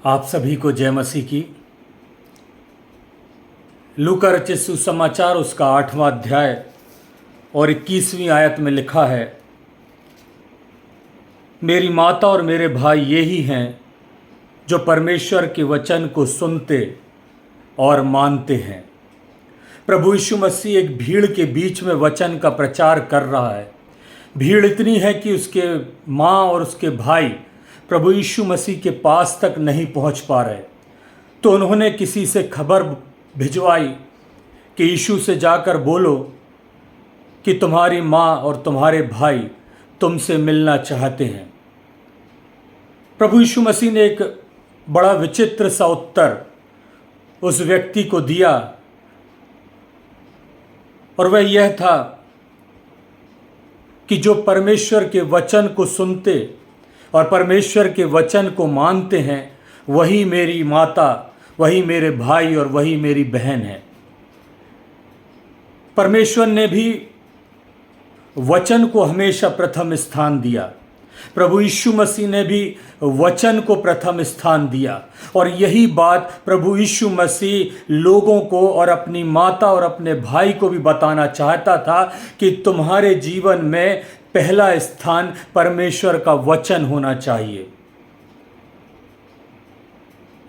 आप सभी को जय मसीह की। लूका रचित सुसमाचार उसका 8वां अध्याय और 21वीं आयत में लिखा है, मेरी माता और मेरे भाई ये ही हैं जो परमेश्वर के वचन को सुनते और मानते हैं। प्रभु यीशु मसीह एक भीड़ के बीच में वचन का प्रचार कर रहा है। भीड़ इतनी है कि उसके माँ और उसके भाई प्रभु यीशु मसीह के पास तक नहीं पहुंच पा रहे। तो उन्होंने किसी से खबर भिजवाई कि यीशु से जाकर बोलो कि तुम्हारी माँ और तुम्हारे भाई तुमसे मिलना चाहते हैं। प्रभु यीशु मसीह ने एक बड़ा विचित्र सा उत्तर उस व्यक्ति को दिया, और वह यह था कि जो परमेश्वर के वचन को सुनते और परमेश्वर के वचन को मानते हैं, वही मेरी माता, वही मेरे भाई और वही मेरी बहन है। परमेश्वर ने भी वचन को हमेशा प्रथम स्थान दिया। प्रभु यीशु मसीह ने भी वचन को प्रथम स्थान दिया, और यही बात प्रभु यीशु मसीह लोगों को और अपनी माता और अपने भाई को भी बताना चाहता था कि तुम्हारे जीवन में पहला स्थान परमेश्वर का वचन होना चाहिए।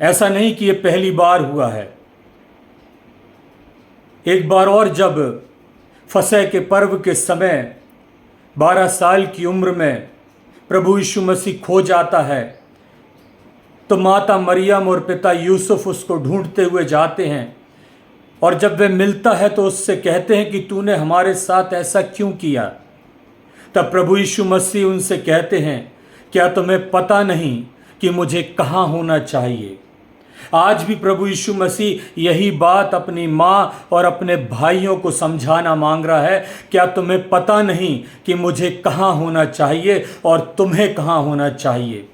ऐसा नहीं कि यह पहली बार हुआ है। एक बार और जब फसह के पर्व के समय 12 साल की उम्र में प्रभु यीशु मसीह खो जाता है, तो माता मरियम और पिता यूसुफ उसको ढूंढते हुए जाते हैं, और जब वह मिलता है तो उससे कहते हैं कि तूने हमारे साथ ऐसा क्यों किया। तब प्रभु यीशु मसीह उनसे कहते हैं, क्या तुम्हें पता नहीं कि मुझे कहाँ होना चाहिए। आज भी प्रभु यीशु मसीह यही बात अपनी माँ और अपने भाइयों को समझाना मांग रहा है। क्या तुम्हें पता नहीं कि मुझे कहाँ होना चाहिए और तुम्हें कहाँ होना चाहिए।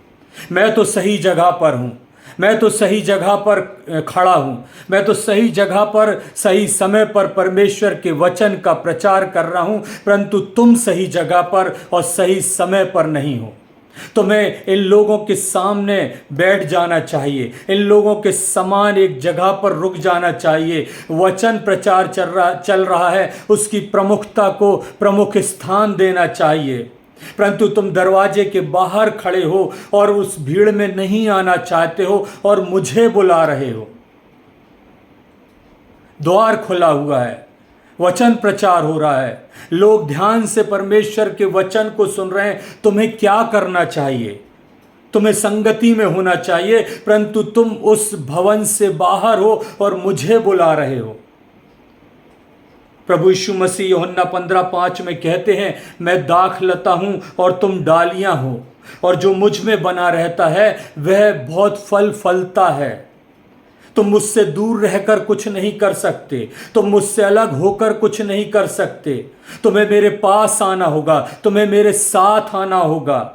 मैं तो सही जगह पर हूँ, मैं तो सही जगह पर खड़ा हूँ, मैं तो सही जगह पर सही समय पर परमेश्वर के वचन का प्रचार कर रहा हूँ, परंतु तुम सही जगह पर और सही समय पर नहीं हो। तुम्हें इन लोगों के सामने बैठ जाना चाहिए, इन लोगों के समान एक जगह पर रुक जाना चाहिए। वचन प्रचार चल रहा है, उसकी प्रमुखता को प्रमुख स्थान देना चाहिए, परंतु तुम दरवाजे के बाहर खड़े हो और उस भीड़ में नहीं आना चाहते हो और मुझे बुला रहे हो। द्वार खुला हुआ है, वचन प्रचार हो रहा है, लोग ध्यान से परमेश्वर के वचन को सुन रहे हैं। तुम्हें क्या करना चाहिए? तुम्हें संगति में होना चाहिए, परंतु तुम उस भवन से बाहर हो और मुझे बुला रहे हो। प्रभु यीशु मसीह यूहन्ना 15:5 में कहते हैं, मैं दाखलता हूं और तुम डालियां हो, और जो मुझ में बना रहता है वह बहुत फल फलता है। तुम मुझसे दूर रहकर कुछ नहीं कर सकते, तुम मुझसे अलग होकर कुछ नहीं कर सकते। तुम्हें मेरे पास आना होगा, तुम्हें मेरे साथ आना होगा।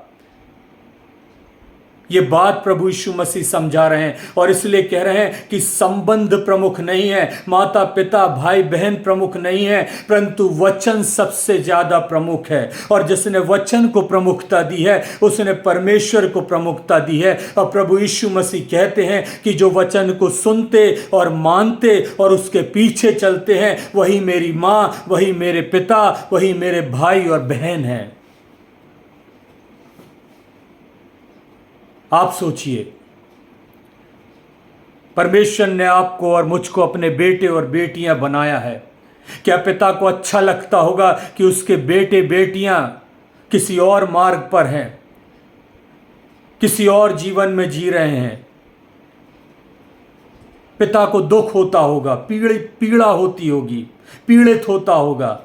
ये बात प्रभु यीशु मसीह समझा रहे हैं, और इसलिए कह रहे हैं कि संबंध प्रमुख नहीं है, माता पिता भाई बहन प्रमुख नहीं है, परंतु वचन सबसे ज्यादा प्रमुख है। और जिसने वचन को प्रमुखता दी है उसने परमेश्वर को प्रमुखता दी है। और प्रभु यीशु मसीह कहते हैं कि जो वचन को सुनते और मानते और उसके पीछे चलते हैं, वही मेरी माँ, वही मेरे पिता, वही मेरे भाई और बहन है। आप सोचिए, परमेश्वर ने आपको और मुझको अपने बेटे और बेटियां बनाया है। क्या पिता को अच्छा लगता होगा कि उसके बेटे बेटियां किसी और मार्ग पर हैं, किसी और जीवन में जी रहे हैं? पिता को दुख होता होगा, पीड़ा होती होगी, पीड़ित होता होगा।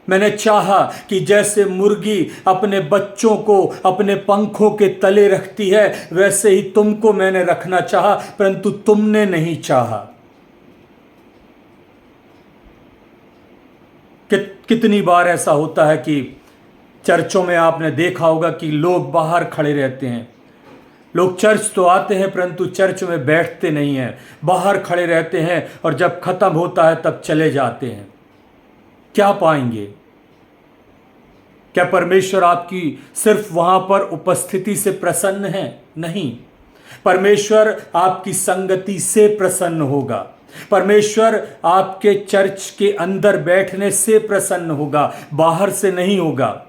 मैंने चाहा कि जैसे मुर्गी अपने बच्चों को अपने पंखों के तले रखती है, वैसे ही तुमको मैंने रखना चाहा, परंतु तुमने नहीं चाहा। कितनी बार ऐसा होता है कि चर्चों में आपने देखा होगा कि लोग बाहर खड़े रहते हैं। लोग चर्च तो आते हैं परंतु चर्च में बैठते नहीं हैं, बाहर खड़े रहते हैं, और जब खत्म होता है तब चले जाते हैं। क्या पाएंगे? क्या परमेश्वर आपकी सिर्फ वहां पर उपस्थिति से प्रसन्न है? नहीं, परमेश्वर आपकी संगति से प्रसन्न होगा। परमेश्वर आपके चर्च के अंदर बैठने से प्रसन्न होगा, बाहर से नहीं होगा।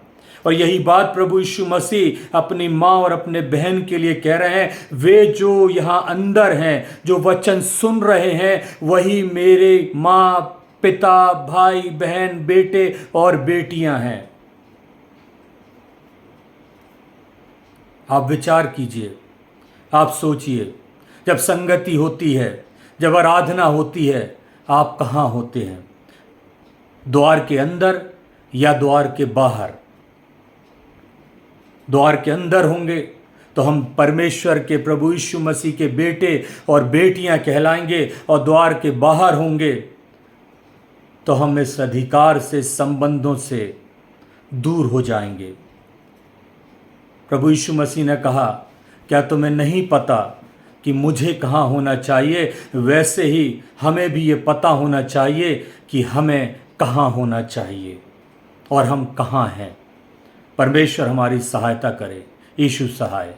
और यही बात प्रभु यीशु मसीह अपनी माँ और अपने बहन के लिए कह रहे हैं। वे जो यहाँ अंदर हैं, जो वचन सुन रहे हैं, वही मेरे माँ, पिता, भाई, बहन, बेटे और बेटियां हैं। आप विचार कीजिए, आप सोचिए, जब संगति होती है, जब आराधना होती है, आप कहाँ होते हैं? द्वार के अंदर या द्वार के बाहर? द्वार के अंदर होंगे तो हम परमेश्वर के, प्रभु यीशु मसीह के बेटे और बेटियां कहलाएंगे, और द्वार के बाहर होंगे तो हम इस अधिकार से, संबंधों से दूर हो जाएंगे। प्रभु यीशु मसीह ने कहा, क्या तुम्हें नहीं पता कि मुझे कहाँ होना चाहिए? वैसे ही हमें भी ये पता होना चाहिए कि हमें कहाँ होना चाहिए और हम कहाँ हैं। परमेश्वर हमारी सहायता करे। यीशु सहाय।